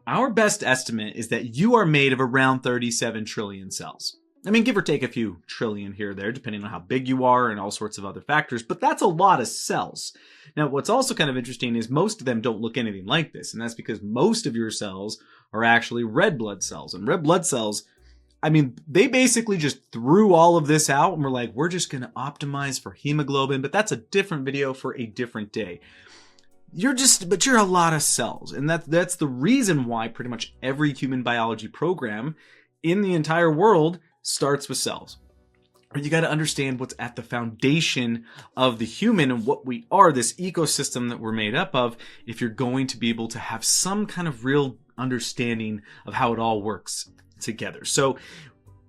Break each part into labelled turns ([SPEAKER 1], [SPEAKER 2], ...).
[SPEAKER 1] our best estimate is that you are made of around 37 trillion cells. I mean, give or take a few trillion here or there, depending on how big you are and all sorts of other factors, but that's a lot of cells. Now, what's also kind of interesting is most of them don't look anything like this, and that's because most of your cells are actually red blood cells. And red blood cells, I mean, they basically just threw all of this out and were like, we're just going to optimize for hemoglobin, but that's a different video for a different day. But you're a lot of cells, and that's the reason why pretty much every human biology program in the entire world starts with cells. You got to understand what's at the foundation of the human and what we are, this ecosystem that we're made up of, if you're going to be able to have some kind of real understanding of how it all works together. So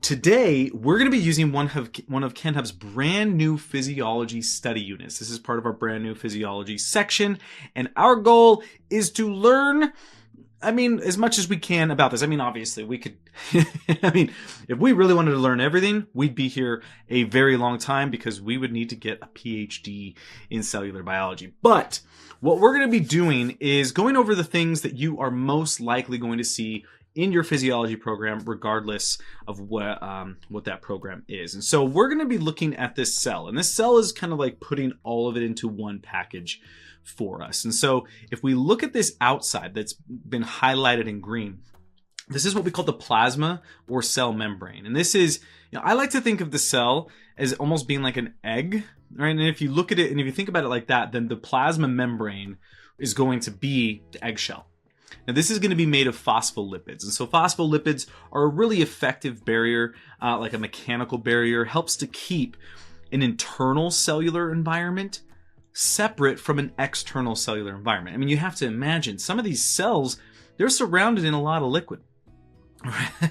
[SPEAKER 1] today we're going to be using one of Kenhub's brand new physiology study units. This is part of our brand new physiology section, and our goal is to learn, I mean, as much as we can about this. I mean, obviously we could, I mean, if we really wanted to learn everything, we'd be here a very long time because we would need to get a PhD in cellular biology. But what we're going to be doing is going over the things that you are most likely going to see in your physiology program, regardless of what that program is. And so we're going to be looking at this cell, and this cell is kind of like putting all of it into one package for us. And so if we look at this outside that's been highlighted in green, this is what we call the plasma or cell membrane. And this is, I like to think of the cell as almost being like an egg, right? And if you look at it and if you think about it like that, then the plasma membrane is going to be the eggshell. Now, this is going to be made of phospholipids. And so phospholipids are a really effective barrier, like a mechanical barrier, helps to keep an internal cellular environment separate from an external cellular environment. I mean, you have to imagine some of these cells, they're surrounded in a lot of liquid,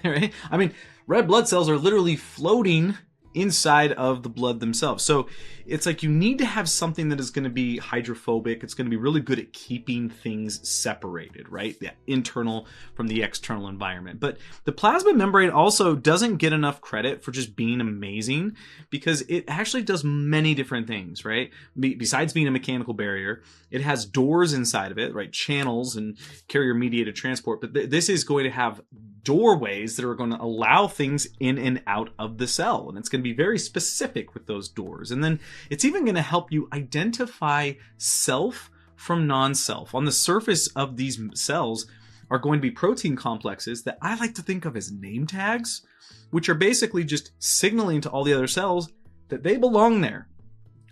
[SPEAKER 1] right? I mean, red blood cells are literally floating inside of the blood themselves. So it's like you need to have something that is going to be hydrophobic. It's going to be really good at keeping things separated, right? The internal from the external environment. But the plasma membrane also doesn't get enough credit for just being amazing because it actually does many different things, right? Besides being a mechanical barrier, it has doors inside of it, right? Channels and carrier mediated transport. But this is going to have doorways that are going to allow things in and out of the cell. And it's going to be very specific with those doors. And then it's even going to help you identify self from non-self. On the surface of these cells are going to be protein complexes that I like to think of as name tags, which are basically just signaling to all the other cells that they belong there,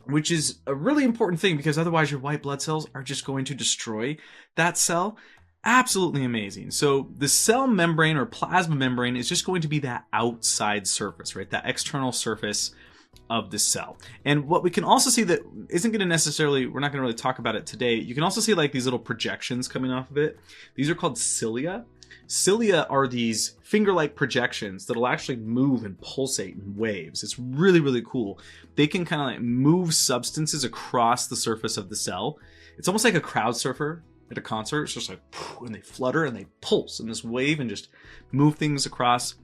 [SPEAKER 1] which is a really important thing because otherwise your white blood cells are just going to destroy that cell. Absolutely amazing. So the cell membrane or plasma membrane is just going to be that outside surface, right? That external surface of the cell. And what we can also see that isn't going to necessarily, we're not going to really talk about it today. You can also see like these little projections coming off of it. These are called cilia. Cilia are these finger-like projections that'll actually move and pulsate in waves. It's really, really cool. They can kind of like move substances across the surface of the cell. It's almost like a crowd surfer at a concert. It's just like, and they flutter and they pulse in this wave and just move things across.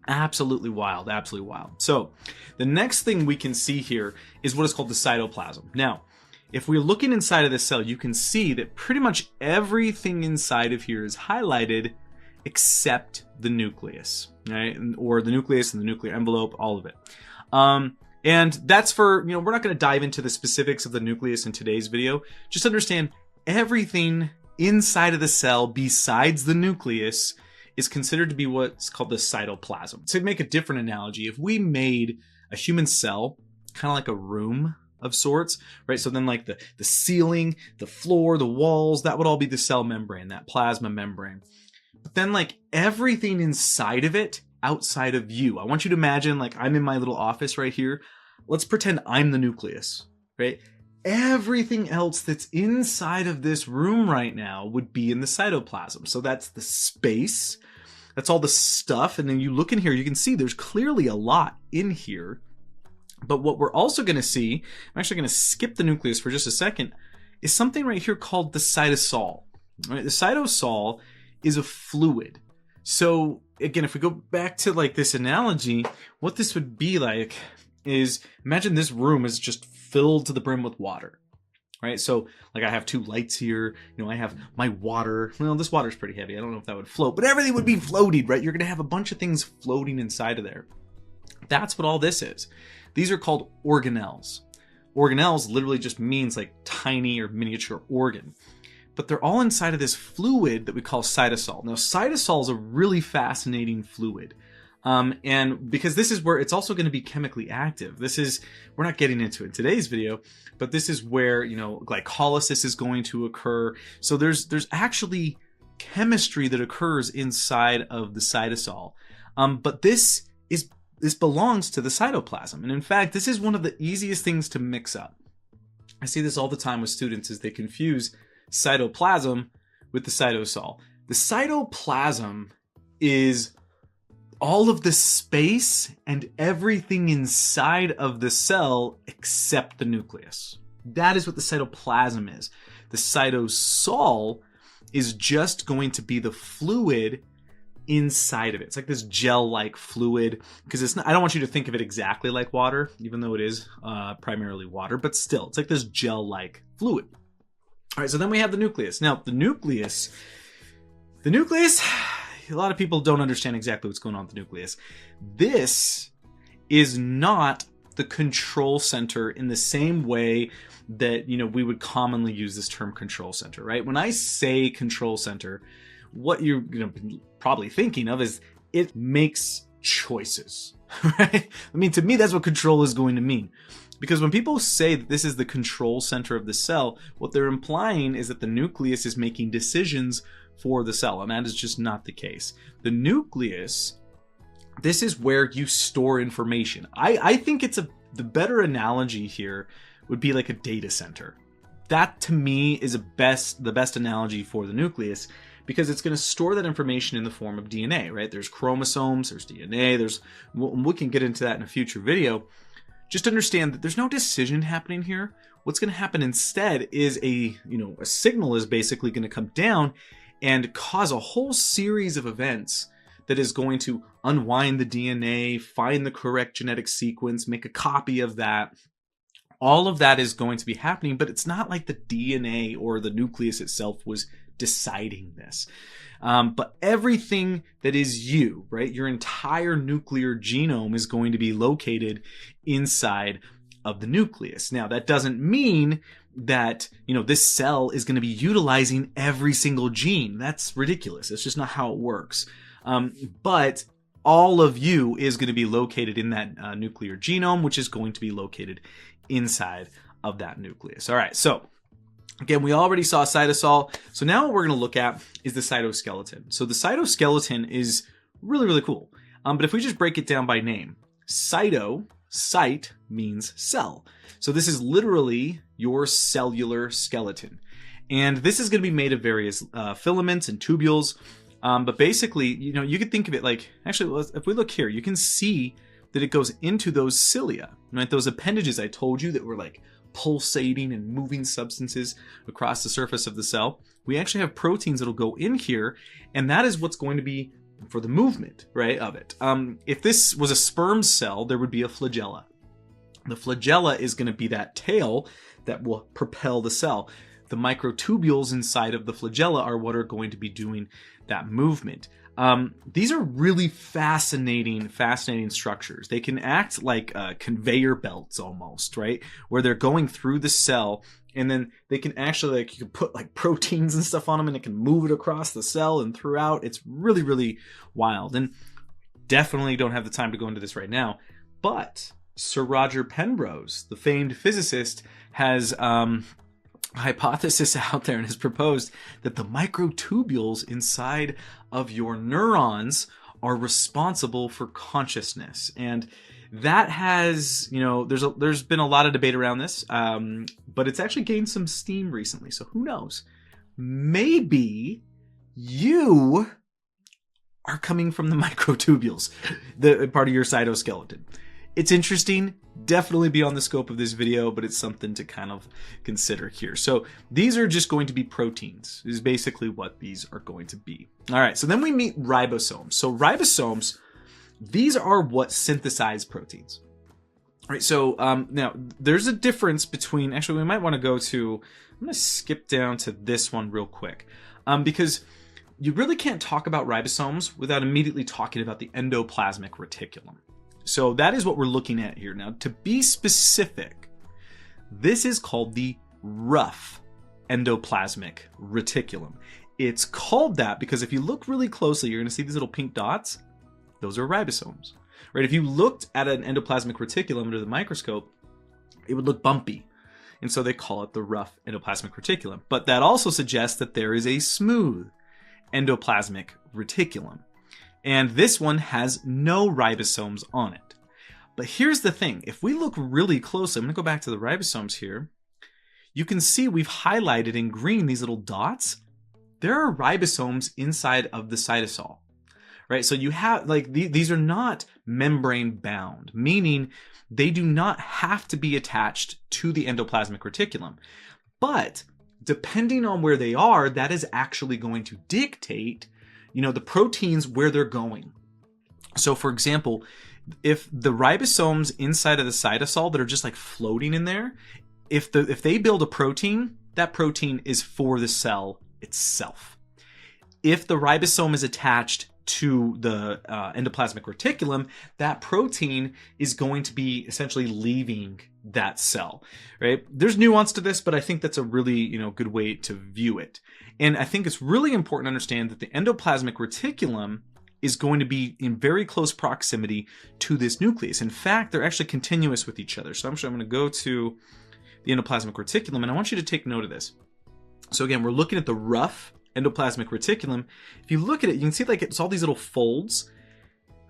[SPEAKER 1] Absolutely wild, absolutely wild. So the next thing we can see here is what is called the cytoplasm. Now, if we're looking inside of this cell, you can see that pretty much everything inside of here is highlighted except the nucleus, right? Or the nucleus and the nuclear envelope, all of it. And that's for, we're not going to dive into the specifics of the nucleus in today's video. Just understand everything inside of the cell besides the nucleus is considered to be what's called the cytoplasm. To make a different analogy, if we made a human cell kind of like a room of sorts, right? So then like the ceiling, the floor, the walls, that would all be the cell membrane, that plasma membrane. But then like everything inside of it, outside of you, I want you to imagine like I'm in my little office right here. Let's pretend I'm the nucleus, right? Everything else that's inside of this room right now would be in the cytoplasm. So that's the space, that's all the stuff. And then you look in here, you can see there's clearly a lot in here. But what we're also going to see, I'm actually going to skip the nucleus for just a second, is something right here called the cytosol. Right? The cytosol is a fluid. So again, if we go back to like this analogy, what this would be like is, imagine this room is just filled to the brim with water, right? So like I have 2 lights here, I have my water. Well, this water's pretty heavy. I don't know if that would float, but everything would be floating, right? You're going to have a bunch of things floating inside of there. That's what all this is. These are called organelles. Organelles literally just means like tiny or miniature organ. But they're all inside of this fluid that we call cytosol. Now, cytosol is a really fascinating fluid. And because this is where it's also going to be chemically active. We're not getting into it in today's video, but this is where, glycolysis is going to occur. So there's actually chemistry that occurs inside of the cytosol. But this belongs to the cytoplasm. And in fact, this is one of the easiest things to mix up. I see this all the time with students as they confuse cytoplasm with the cytosol. The cytoplasm is all of the space and everything inside of the cell except the nucleus. That is what the cytoplasm is. The cytosol is just going to be the fluid inside of it. It's like this gel-like fluid, because I don't want you to think of it exactly like water, even though it is primarily water, but still, it's like this gel-like fluid. All right, so then we have the nucleus. Now, the nucleus, a lot of people don't understand exactly what's going on with the nucleus. This is not the control center in the same way that, we would commonly use this term control center, right? When I say control center, what you're be probably thinking of is it makes choices, right? I mean, to me, that's what control is going to mean. Because when people say that this is the control center of the cell, what they're implying is that the nucleus is making decisions for the cell, and that is just not the case. The nucleus, this is where you store information. I think the better analogy here would be like a data center. That to me is the best analogy for the nucleus, because it's going to store that information in the form of DNA, right? There's chromosomes, there's DNA, we can get into that in a future video. Just understand that there's no decision happening here. What's going to happen instead is a signal is basically going to come down and cause a whole series of events that is going to unwind the DNA, find the correct genetic sequence, make a copy of that. All of that is going to be happening, but it's not like the DNA or the nucleus itself was deciding this. But everything that is you, right? Your entire nuclear genome is going to be located inside of the nucleus. Now, that doesn't mean that, this cell is going to be utilizing every single gene. That's ridiculous. That's just not how it works. But all of you is going to be located in that nuclear genome, which is going to be located inside of that nucleus. All right, so again, we already saw cytosol. So now what we're going to look at is the cytoskeleton. So the cytoskeleton is really, really cool. But if we just break it down by name, cyte means cell. So this is literally your cellular skeleton. And this is going to be made of various filaments and tubules. But basically, you could think of it like, actually, if we look here, you can see that it goes into those cilia, right? Those appendages I told you that were like pulsating and moving substances across the surface of the cell. We actually have proteins that'll go in here, and that is what's going to be for the movement, right, of it. If this was a sperm cell, there would be a flagella. The flagella is going to be that tail that will propel the cell. The microtubules inside of the flagella are what are going to be doing that movement. These are really fascinating structures. They can act like conveyor belts almost, right? Where they're going through the cell, and then they can actually, you can put like proteins and stuff on them, and it can move it across the cell and throughout. It's really, really wild. And definitely don't have the time to go into this right now. But Sir Roger Penrose, the famed physicist, has hypothesis out there and has proposed that the microtubules inside of your neurons are responsible for consciousness. And that has, there's been a lot of debate around this, but it's actually gained some steam recently. So who knows? Maybe you are coming from the microtubules, the part of your cytoskeleton. It's interesting, definitely beyond the scope of this video, but it's something to kind of consider here. So these are just going to be proteins, is basically what these are going to be. All right, so then we meet ribosomes. So ribosomes, these are what synthesize proteins. All right, so now there's a difference between, actually we might want to go to, I'm going to skip down to this one real quick, because you really can't talk about ribosomes without immediately talking about the endoplasmic reticulum. So that is what we're looking at here. Now, to be specific, this is called the rough endoplasmic reticulum. It's called that because if you look really closely, you're going to see these little pink dots. Those are ribosomes. Right? If you looked at an endoplasmic reticulum under the microscope, it would look bumpy. And so they call it the rough endoplasmic reticulum. But that also suggests that there is a smooth endoplasmic reticulum. And this one has no ribosomes on it. But here's the thing. If we look really closely, I'm going to go back to the ribosomes here. You can see we've highlighted in green these little dots. There are ribosomes inside of the cytosol. Right? So you have, like, these are not membrane bound, meaning they do not have to be attached to the endoplasmic reticulum. But depending on where they are, that is actually going to dictate, the proteins where they're going. So for example, if the ribosomes inside of the cytosol that are just like floating in there, if they build a protein, that protein is for the cell itself. If the ribosome is attached to the endoplasmic reticulum, that protein is going to be essentially leaving that cell, right? There's nuance to this, but I think that's a really, good way to view it. And I think it's really important to understand that the endoplasmic reticulum is going to be in very close proximity to this nucleus. In fact, they're actually continuous with each other. So I'm going to go to the endoplasmic reticulum, and I want you to take note of this. So again, we're looking at the rough endoplasmic reticulum. If you look at it, you can see like it's all these little folds,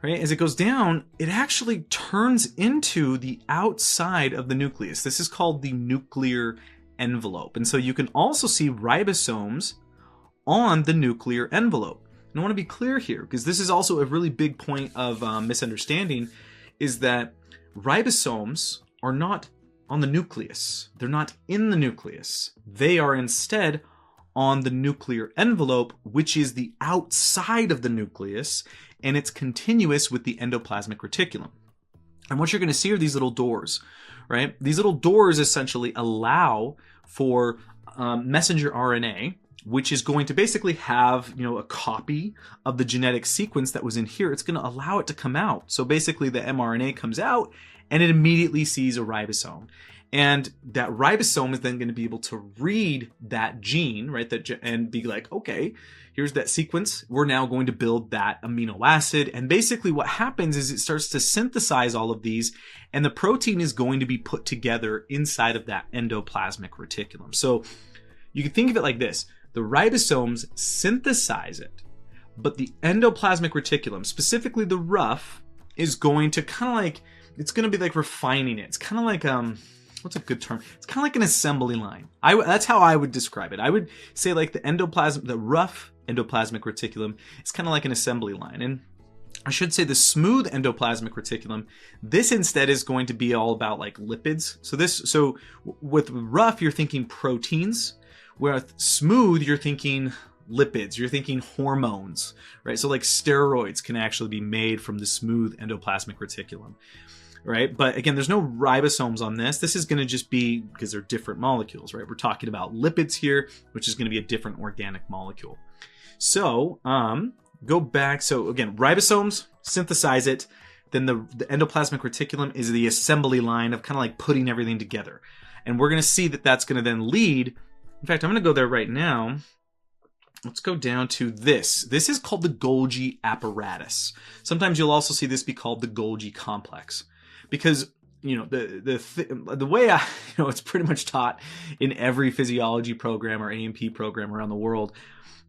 [SPEAKER 1] right? As it goes down, it actually turns into the outside of the nucleus. This is called the nuclear envelope. And so you can also see ribosomes on the nuclear envelope. And I want to be clear here, because this is also a really big point of misunderstanding, is that ribosomes are not on the nucleus. They're not in the nucleus. They are instead on the nuclear envelope, which is the outside of the nucleus, and it's continuous with the endoplasmic reticulum. And what you're going to see are these little doors, right? These little doors essentially allow for messenger RNA, which is going to basically have, a copy of the genetic sequence that was in here. It's going to allow it to come out. So basically the mRNA comes out and it immediately sees a ribosome. And that ribosome is then going to be able to read that gene, right? And be like, okay, here's that sequence. We're now going to build that amino acid. And basically what happens is it starts to synthesize all of these, and the protein is going to be put together inside of that endoplasmic reticulum. So you can think of it like this. The ribosomes synthesize it, but the endoplasmic reticulum, specifically the rough, is going to it's going to be like refining it. It's kind of like, what's a good term? It's kind of like an assembly line. That's how I would describe it. I would say like the rough endoplasmic reticulum is kind of like an assembly line. And I should say the smooth endoplasmic reticulum, this instead is going to be all about like lipids. So with rough, you're thinking proteins, where with smooth, you're thinking lipids, you're thinking hormones, right? So like steroids can actually be made from the smooth endoplasmic reticulum. Right? But again, there's no ribosomes on this. This is going to just be because they're different molecules, right? We're talking about lipids here, which is going to be a different organic molecule. So go back. So again, ribosomes synthesize it. Then the endoplasmic reticulum is the assembly line of kind of like putting everything together. And we're going to see that that's going to then lead. In fact, I'm going to go there right now. Let's go down to this. This is called the Golgi apparatus. Sometimes you'll also see this be called the Golgi complex. Because, the way it's pretty much taught in every physiology program or A&P program around the world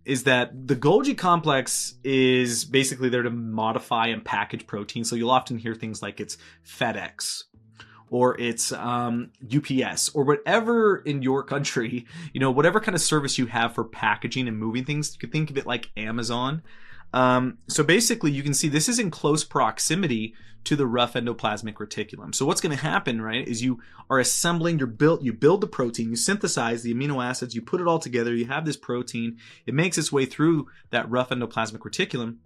[SPEAKER 1] is that the Golgi complex is basically there to modify and package proteins. So you'll often hear things like it's FedEx or it's UPS or whatever in your country, whatever kind of service you have for packaging and moving things. You could think of it like Amazon. So basically you can see this is in close proximity to the rough endoplasmic reticulum. So what's going to happen, right, is you are assembling, you build the protein, you synthesize the amino acids, you put it all together, you have this protein, it makes its way through that rough endoplasmic reticulum.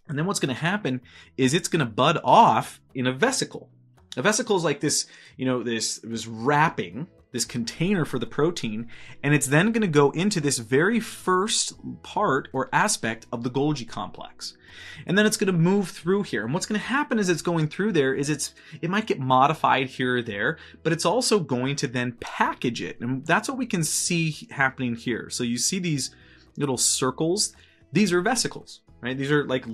[SPEAKER 1] And then what's going to happen is it's going to bud off in a vesicle. A vesicle is like this, this wrapping, this container for the protein, and it's then going to go into this very first part or aspect of the Golgi complex. And then it's going to move through here. And what's going to happen as it's going through there is it might get modified here or there, but it's also going to then package it. And that's what we can see happening here. So you see these little circles. These are vesicles, right? These are like,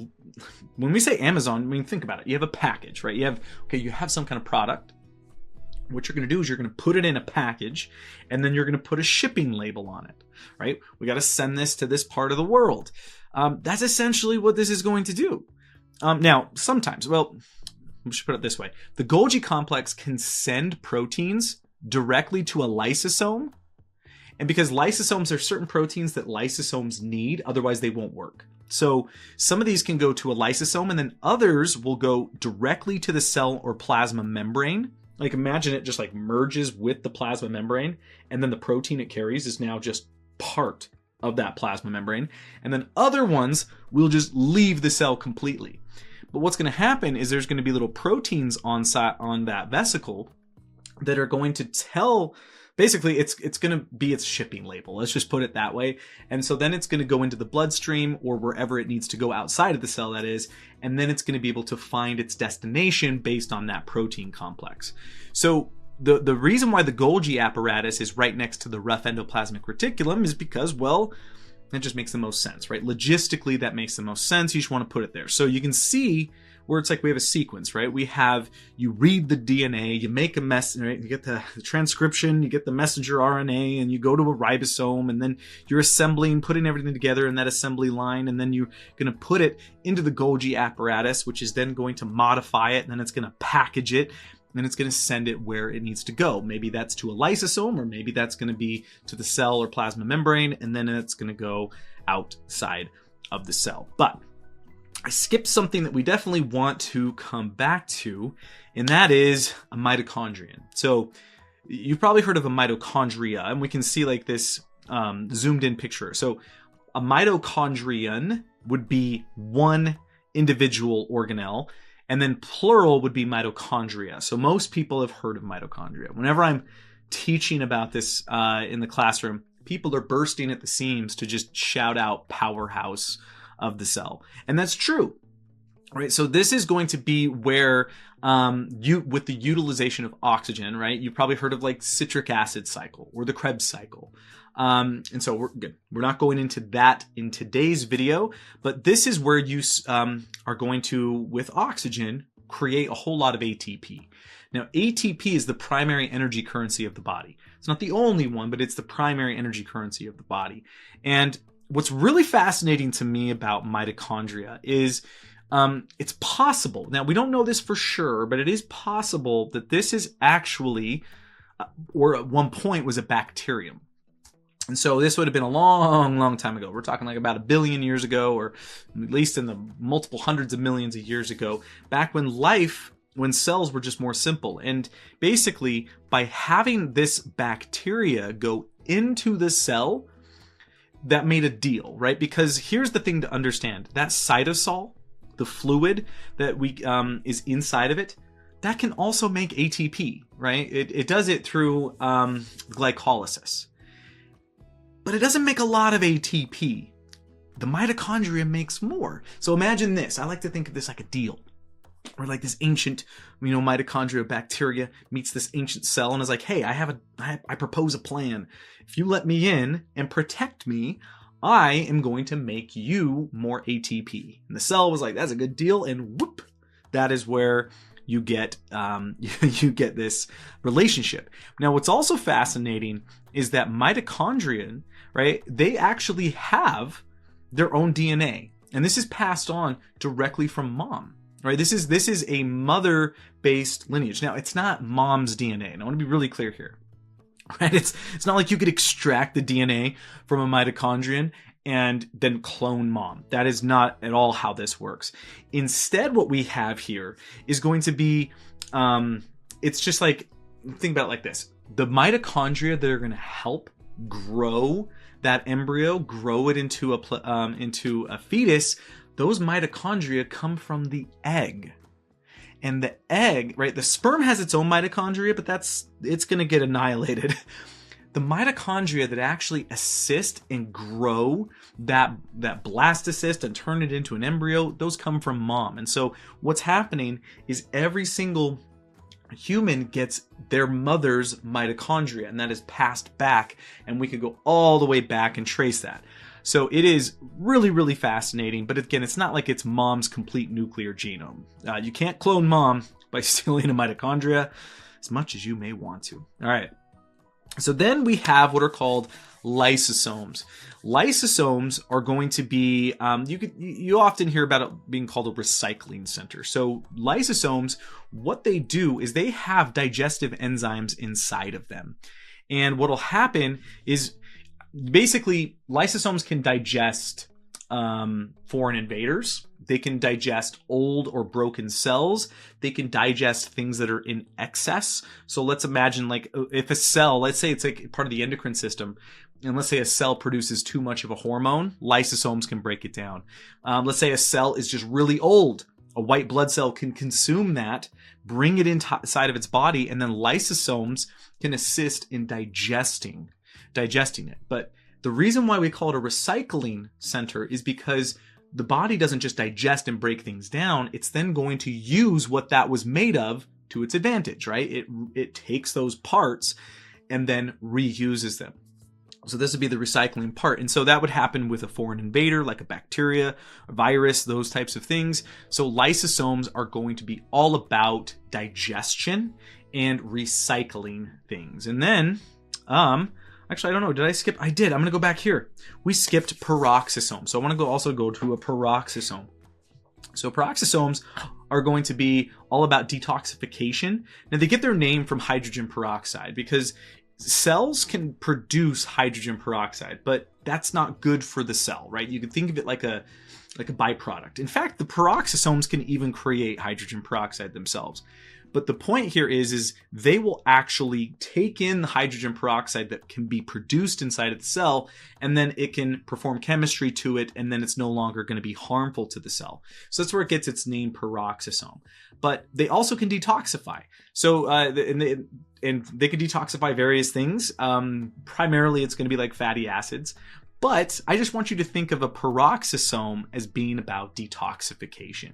[SPEAKER 1] when we say Amazon, I mean, think about it. You have a package, right? You have some kind of product. What you're going to do is you're going to put it in a package, and then you're going to put a shipping label on it, right? We got to send this to this part of the world. That's essentially what this is going to do. Now, sometimes, well, we should put it this way. The Golgi complex can send proteins directly to a lysosome. And because lysosomes are certain proteins that lysosomes need, otherwise they won't work. So some of these can go to a lysosome, and then others will go directly to the cell or plasma membrane. Like imagine it just like merges with the plasma membrane, and then the protein it carries is now just part of that plasma membrane. And then other ones will just leave the cell completely. But what's going to happen is there's going to be little proteins on that vesicle that are going to tell, basically it's going to be its shipping label. Let's just put it that way. And so then it's going to go into the bloodstream or wherever it needs to go outside of the cell, that is. And then it's going to be able to find its destination based on that protein complex. So the reason why the Golgi apparatus is right next to the rough endoplasmic reticulum is because, well, it just makes the most sense, right? Logistically, that makes the most sense. You just want to put it there. So you can see where it's like we have a sequence, right? You read the DNA, you make a mess, right? You get the transcription, you get the messenger RNA, and you go to a ribosome, and then you're assembling, putting everything together in that assembly line, and then you're going to put it into the Golgi apparatus, which is then going to modify it, and then it's going to package it, and then it's going to send it where it needs to go. Maybe that's to a lysosome, or maybe that's going to be to the cell or plasma membrane, and then it's going to go outside of the cell. But I skipped something that we definitely want to come back to, and that is a mitochondrion. So you've probably heard of a mitochondria, and we can see like this zoomed in picture. So a mitochondrion would be one individual organelle, and then plural would be mitochondria. So most people have heard of mitochondria. Whenever I'm teaching about this in the classroom, people are bursting at the seams to just shout out powerhouse of the cell. And that's true, right? So this is going to be where with the utilization of oxygen, right? You've probably heard of like citric acid cycle or the Krebs cycle. And so we're not going into that in today's video, but this is where you are going to, with oxygen, create a whole lot of ATP. Now, ATP is the primary energy currency of the body. It's not the only one, but it's the primary energy currency of the body. And what's really fascinating to me about mitochondria is it's possible. Now, we don't know this for sure, but it is possible that this is actually, or at one point was a bacterium. And so this would have been a long, long time ago. We're talking like about 1 billion years ago, or at least in the multiple hundreds of millions of years ago, back when cells were just more simple. And basically, by having this bacteria go into the cell, that made a deal, right? Because here's the thing to understand. That cytosol, the fluid that is inside of it, that can also make ATP, right? It does it through glycolysis. But it doesn't make a lot of ATP. The mitochondria makes more. So imagine this. I like to think of this like a deal. Where like this ancient, mitochondria bacteria meets this ancient cell and is like, hey, I propose a plan. If you let me in and protect me, I am going to make you more ATP. And the cell was like, that's a good deal. And whoop, that is where you get this relationship. Now, what's also fascinating is that mitochondria, right? They actually have their own DNA, and this is passed on directly from mom. Right, this is a mother-based lineage. Now, it's not mom's DNA, and I want to be really clear here. Right, it's not like you could extract the DNA from a mitochondrion and then clone mom. That is not at all how this works. Instead, what we have here is going to be, it's just like, think about it like this. The mitochondria that are going to help grow that embryo, grow it into a fetus, those mitochondria come from the egg. And the egg, right, the sperm has its own mitochondria, but it's going to get annihilated. The mitochondria that actually assist and grow that blastocyst and turn it into an embryo, those come from mom. And so what's happening is every single human gets their mother's mitochondria, and that is passed back, and we could go all the way back and trace that. So it is really, really fascinating. But again, it's not like it's mom's complete nuclear genome. You can't clone mom by stealing a mitochondria, as much as you may want to. All right. So then we have what are called lysosomes. Lysosomes are going to be, you often hear about it being called a recycling center. So lysosomes, what they do is they have digestive enzymes inside of them. And what will happen is basically lysosomes can digest foreign invaders. They can digest old or broken cells. They can digest things that are in excess. So let's imagine, like, if a cell, let's say it's like part of the endocrine system, and let's say a cell produces too much of a hormone, lysosomes can break it down. Let's say a cell is just really old. A white blood cell can consume that, bring it inside of its body, and then lysosomes can assist in digesting it. But the reason why we call it a recycling center is because the body doesn't just digest and break things down. It's then going to use what that was made of to its advantage, right? It takes those parts and then reuses them. So this would be the recycling part. And so that would happen with a foreign invader, like a bacteria, a virus, those types of things. So lysosomes are going to be all about digestion and recycling things. And then, actually, I don't know. Did I skip? I did. I'm going to go back here. We skipped peroxisomes. So I want to also go to a peroxisome. So peroxisomes are going to be all about detoxification. Now, they get their name from hydrogen peroxide because cells can produce hydrogen peroxide, but that's not good for the cell, right? You can think of it like a byproduct. In fact, the peroxisomes can even create hydrogen peroxide themselves. But the point here is they will actually take in the hydrogen peroxide that can be produced inside of the cell, and then it can perform chemistry to it, and then it's no longer going to be harmful to the cell. So that's where it gets its name peroxisome. But they also can detoxify. So and they can detoxify various things. Primarily, it's going to be like fatty acids. But I just want you to think of a peroxisome as being about detoxification.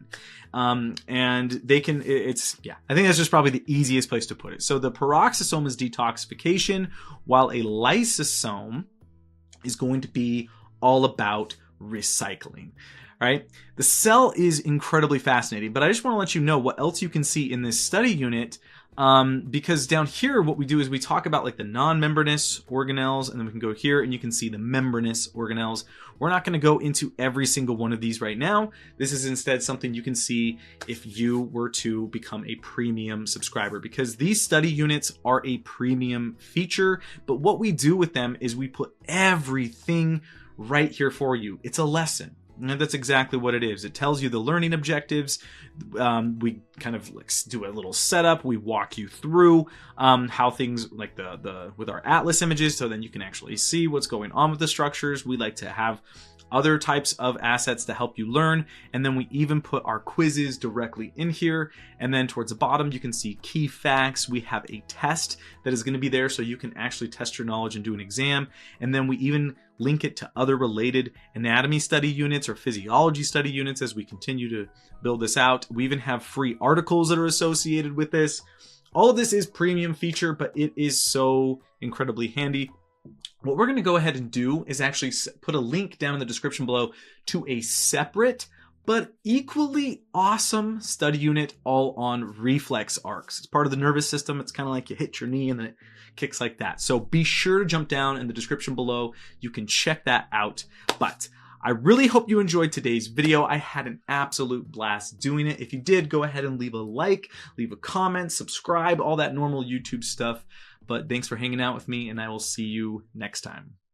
[SPEAKER 1] And they can, I think that's just probably the easiest place to put it. So the peroxisome is detoxification, while a lysosome is going to be all about recycling. All right. The cell is incredibly fascinating, but I just want to let you know what else you can see in this study unit. Because down here, what we do is we talk about like the non-membranous organelles, and then we can go here and you can see the membranous organelles. We're not going to go into every single one of these right now. This is instead something you can see if you were to become a premium subscriber, because these study units are a premium feature. But what we do with them is we put everything right here for you. It's a lesson. And that's exactly what it is. It tells you the learning objectives. We kind of like do a little setup. We walk you through how things like with our atlas images, so then you can actually see what's going on with the structures. We like to have other types of assets to help you learn. And then we even put our quizzes directly in here. And then towards the bottom, you can see key facts. We have a test that is going to be there so you can actually test your knowledge and do an exam. And then we even link it to other related anatomy study units or physiology study units as we continue to build this out. We even have free articles that are associated with this. All of this is premium feature, but it is so incredibly handy. What we're going to go ahead and do is actually put a link down in the description below to a separate but equally awesome study unit all on reflex arcs. It's part of the nervous system. It's kind of like you hit your knee and then it kicks like that. So be sure to jump down in the description below. You can check that out. But I really hope you enjoyed today's video. I had an absolute blast doing it. If you did, go ahead and leave a like, leave a comment, subscribe, all that normal YouTube stuff. But thanks for hanging out with me, and I will see you next time.